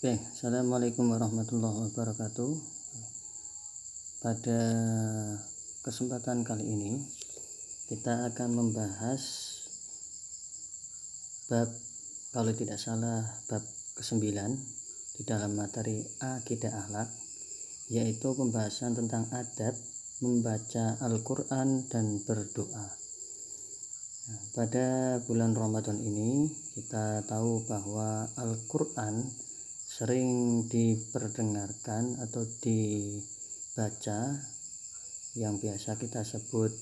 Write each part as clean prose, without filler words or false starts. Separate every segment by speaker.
Speaker 1: Oke, assalamualaikum warahmatullahi wabarakatuh. Pada kesempatan kali ini kita akan membahas bab, kalau tidak salah, bab ke-9 di dalam materi Akidah Akhlak, yaitu pembahasan tentang adab membaca Al-Quran dan berdoa. Pada bulan Ramadan ini kita tahu bahwa Al-Quran sering diperdengarkan atau dibaca yang biasa kita sebut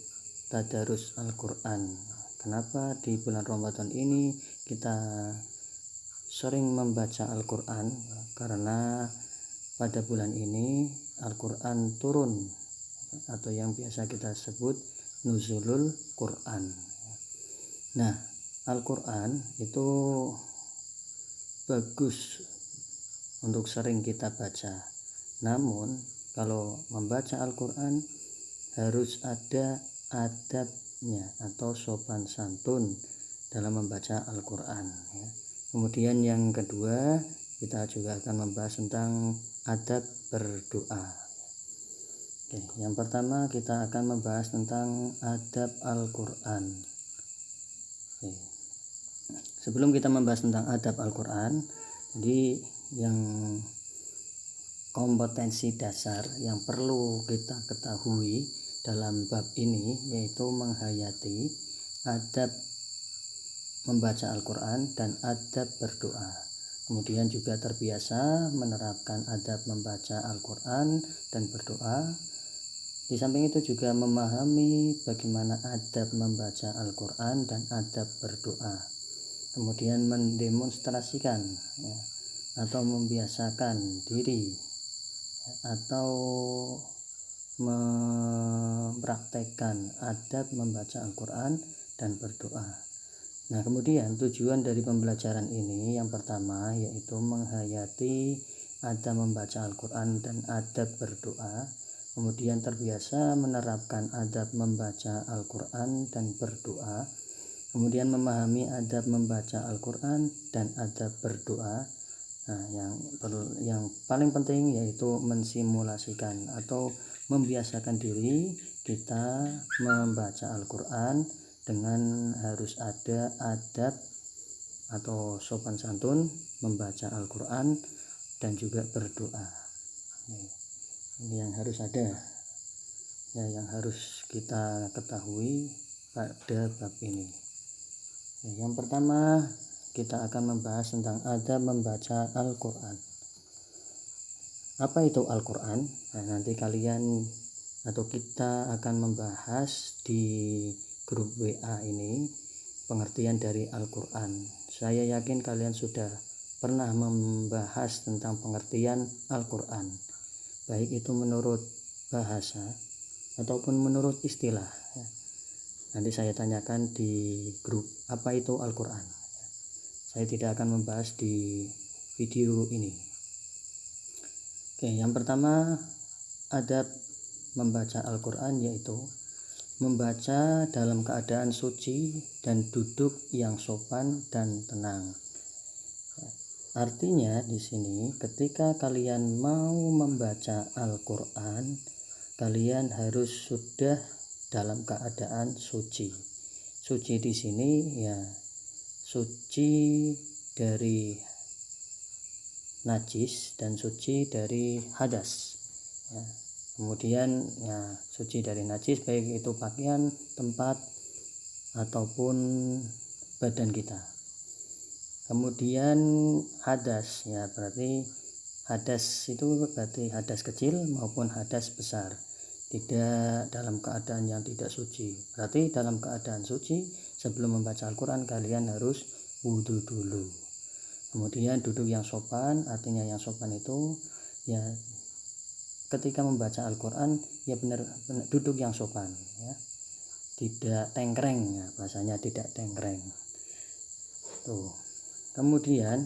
Speaker 1: tadarus Al-Quran. Kenapa di bulan Ramadan ini kita sering membaca Al-Quran? Karena pada bulan ini Al-Quran turun atau yang biasa kita sebut nuzulul Quran. Nah, Al-Quran itu bagus untuk sering kita baca. Namun kalau membaca Al-Quran harus ada adabnya atau sopan santun dalam membaca Al-Quran ya. Kemudian yang kedua, kita juga akan membahas tentang adab berdoa. Oke, yang pertama kita akan membahas tentang adab Al-Quran. Oke. Sebelum kita membahas tentang adab Al-Quran, jadi yang kompetensi dasar yang perlu kita ketahui dalam bab ini yaitu menghayati adab membaca Al-Quran dan adab berdoa. Kemudian juga terbiasa menerapkan adab membaca Al-Quran dan berdoa. Di samping itu juga memahami bagaimana adab membaca Al-Quran dan adab berdoa. Kemudian mendemonstrasikan ya, atau membiasakan diri atau mempraktekkan adab membaca Al-Quran dan berdoa. Nah, kemudian tujuan dari pembelajaran ini yang pertama yaitu menghayati adab membaca Al-Quran dan adab berdoa. Kemudian terbiasa menerapkan adab membaca Al-Quran dan berdoa. Kemudian memahami adab membaca Al-Quran dan adab berdoa. Nah, yang paling penting yaitu mensimulasikan atau membiasakan diri kita membaca Al-Quran dengan harus ada adab atau sopan santun membaca Al-Quran dan juga berdoa. Ini yang harus ada ya, yang harus kita ketahui pada bab ini. Yang pertama kita akan membahas tentang adab membaca Al-Quran. Apa itu Al-Quran? Nah, nanti kalian atau kita akan membahas di grup WA ini pengertian dari Al-Quran. Saya yakin kalian sudah pernah membahas tentang pengertian Al-Quran, baik itu menurut bahasa ataupun menurut istilah. Nanti saya tanyakan di grup apa itu Al-Quran. Saya tidak akan membahas di video ini. Oke, yang pertama adab membaca Al-Quran yaitu membaca dalam keadaan suci dan duduk yang sopan dan tenang. Artinya di sini ketika kalian mau membaca Al-Quran, kalian harus sudah dalam keadaan suci. Suci di sini ya suci dari najis dan suci dari hadas ya. Kemudian ya suci dari najis baik itu pakaian, tempat ataupun badan kita. Kemudian hadas ya berarti hadas itu berarti hadas kecil maupun hadas besar, tidak dalam keadaan yang tidak suci. Berarti dalam keadaan suci sebelum membaca Al-Quran kalian harus wudhu dulu. Kemudian duduk yang sopan, artinya yang sopan itu ya ketika membaca Al-Quran ya benar duduk yang sopan ya. Tidak tengkreng ya, bahasanya tidak tengkreng. Tuh. Kemudian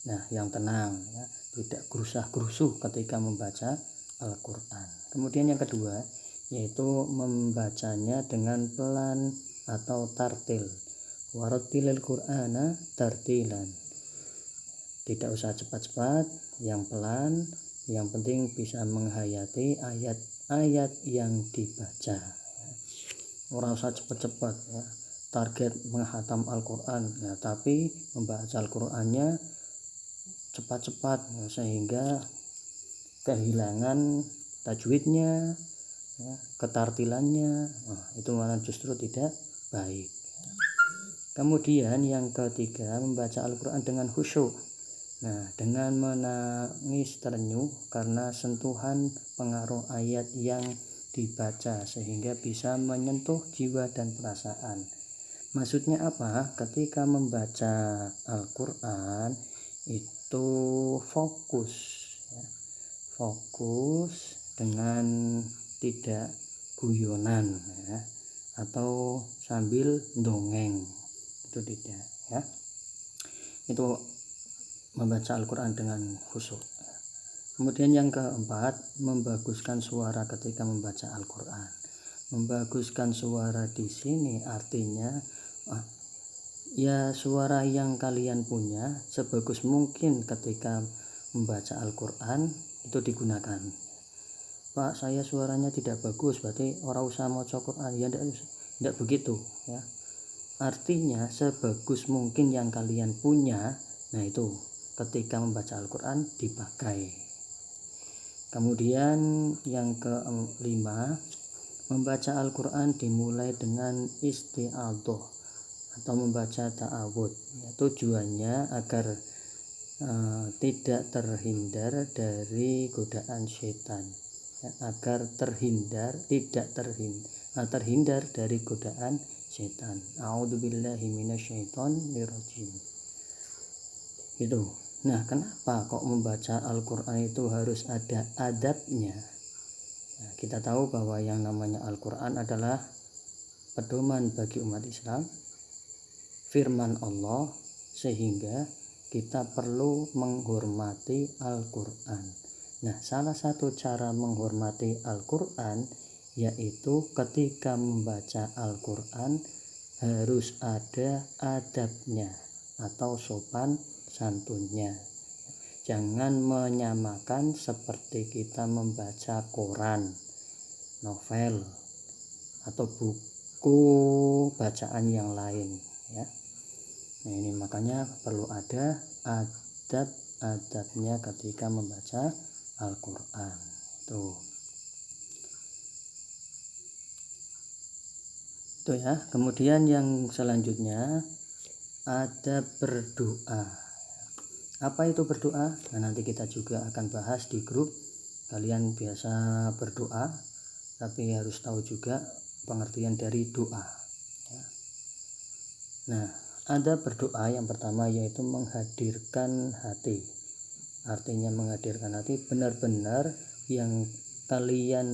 Speaker 1: nah yang tenang ya, tidak gerusah-gerusuh ketika membaca Al-Quran. Kemudian yang kedua yaitu membacanya dengan pelan atau tartil. Warattilil Qur'ana tartilan. Tidak usah cepat-cepat, yang pelan, yang penting bisa menghayati ayat-ayat yang dibaca. Ora usah cepet-cepet ya. Target menghatam Al-Qur'an ya, tapi membaca Al-Qur'annya cepat-cepat ya, sehingga kehilangan tajwidnya ya, ketartilannya. Itu malah justru tidak baik. Kemudian yang ketiga, membaca Al-Qur'an dengan khusyuk. Nah, dengan menangis terenyuh karena sentuhan pengaruh ayat yang dibaca sehingga bisa menyentuh jiwa dan perasaan. Maksudnya apa? Ketika membaca Al-Qur'an itu fokus ya. Fokus dengan tidak guyonan ya, atau sambil dongeng. Itu tidak ya. Itu membaca Al-Qur'an dengan khusyuk. Kemudian yang keempat, membaguskan suara ketika membaca Al-Qur'an. Membaguskan suara di sini artinya ya suara yang kalian punya sebagus mungkin ketika membaca Al-Qur'an itu digunakan. Pak, saya suaranya tidak bagus, berarti orang usah maca Qur'an. Ya tidak begitu ya. Artinya sebagus mungkin yang kalian punya, nah itu ketika membaca Al-Qur'an dipakai. Kemudian yang kelima, membaca Al-Qur'an dimulai dengan isti'adhah atau membaca ta'awudz. Ya, tujuannya agar tidak terhindar dari godaan setan. Ya, agar terhindar dari godaan setan. A'udzubillahi minasyaitonirrajim. Itu. Nah, kenapa kok membaca Al-Qur'an itu harus ada adabnya? Ya, kita tahu bahwa yang namanya Al-Qur'an adalah pedoman bagi umat Islam, firman Allah, sehingga kita perlu menghormati Al-Qur'an. Nah, salah satu cara menghormati Al-Qur'an yaitu ketika membaca Al-Qur'an harus ada adabnya atau sopan santunnya. Jangan menyamakan seperti kita membaca koran, novel, atau buku bacaan yang lain ya. Nah, ini makanya perlu ada adab-adabnya ketika membaca Al-Qur'an. Itu ya. Kemudian yang selanjutnya ada berdoa. Apa itu berdoa? Nah, nanti kita juga akan bahas di grup. Kalian biasa berdoa, tapi harus tahu juga pengertian dari doa ya. Nah, ada berdoa yang pertama yaitu menghadirkan hati. Artinya menghadirkan hati benar-benar yang kalian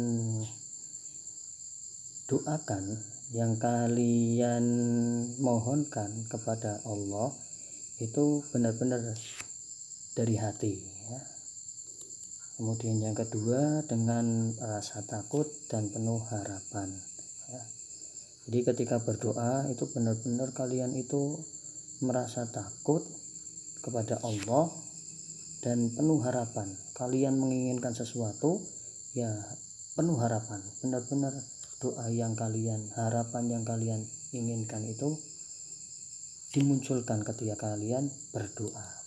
Speaker 1: doakan, yang kalian mohonkan kepada Allah itu benar-benar dari hati ya. Kemudian yang kedua dengan rasa takut dan penuh harapan ya. Jadi ketika berdoa itu benar-benar kalian itu merasa takut kepada Allah dan penuh harapan. Kalian menginginkan sesuatu ya penuh harapan. Benar-benar doa yang kalian, harapan yang kalian inginkan itu dimunculkan ketika kalian berdoa.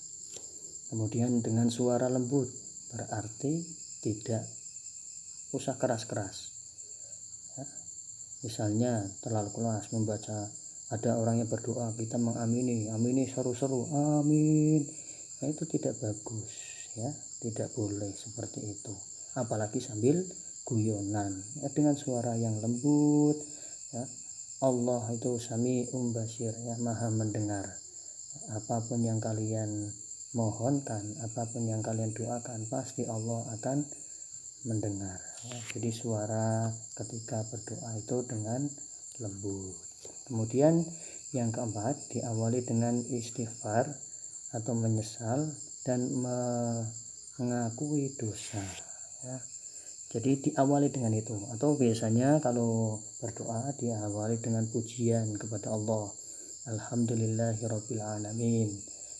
Speaker 1: Kemudian dengan suara lembut, berarti tidak usah keras-keras ya. Misalnya terlalu keras membaca, ada orang yang berdoa kita mengamini, amini seru-seru, amin. Nah, itu tidak bagus ya, tidak boleh seperti itu. Apalagi sambil guyonan ya, dengan suara yang lembut ya. Allah itu Sami'un Basir ya, Maha mendengar. Apapun yang kalian mohonkan, apapun yang kalian doakan, pasti Allah akan mendengar ya. Jadi suara ketika berdoa itu dengan lembut. Kemudian yang keempat, diawali dengan istighfar atau menyesal dan mengakui dosa ya. Jadi diawali dengan itu, atau biasanya kalau berdoa diawali dengan pujian kepada Allah. Alhamdulillahirabbil alamin.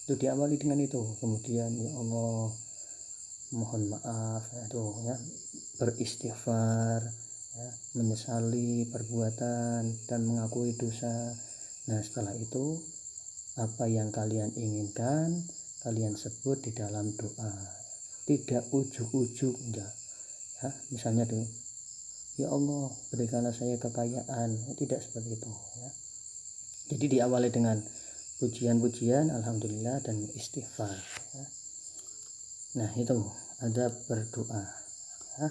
Speaker 1: Itu diawali dengan itu. Kemudian ya Allah mohon maaf ya, beristighfar ya, menyesali perbuatan dan mengakui dosa. Nah setelah itu apa yang kalian inginkan kalian sebut di dalam doa, tidak ujuk-ujuk ya. Misalnya tuh, ya Allah berikanlah saya kekayaan, tidak seperti itu ya. Jadi diawali dengan pujian-pujian alhamdulillah dan istighfar ya. Nah itu ada berdoa ya.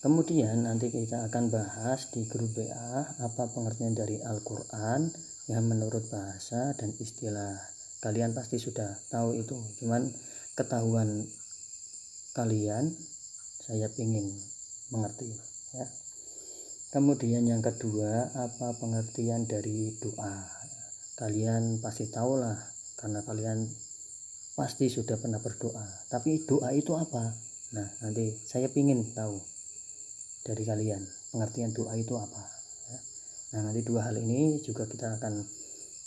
Speaker 1: Kemudian nanti kita akan bahas di grup WA apa pengertian dari Al-Quran yang menurut bahasa dan istilah. Kalian pasti sudah tahu itu, cuman ketahuan kalian saya ingin mengerti ya. Kemudian yang kedua, apa pengertian dari doa. Kalian pasti tahulah karena kalian pasti sudah pernah berdoa. Tapi doa itu apa? Nah nanti saya ingin tahu dari kalian pengertian doa itu apa ya. Nah nanti dua hal ini juga kita akan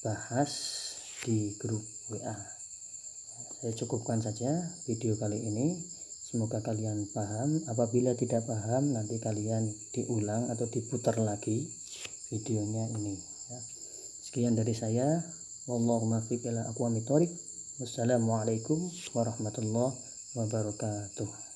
Speaker 1: bahas di grup WA. Saya cukupkan saja video kali ini, semoga kalian paham. Apabila tidak paham nanti kalian diulang atau diputar lagi videonya ini ya. Sekian dari saya, wallahu muwaffiq ila aqwamit thoriq. Wassalamualaikum warahmatullahi wabarakatuh.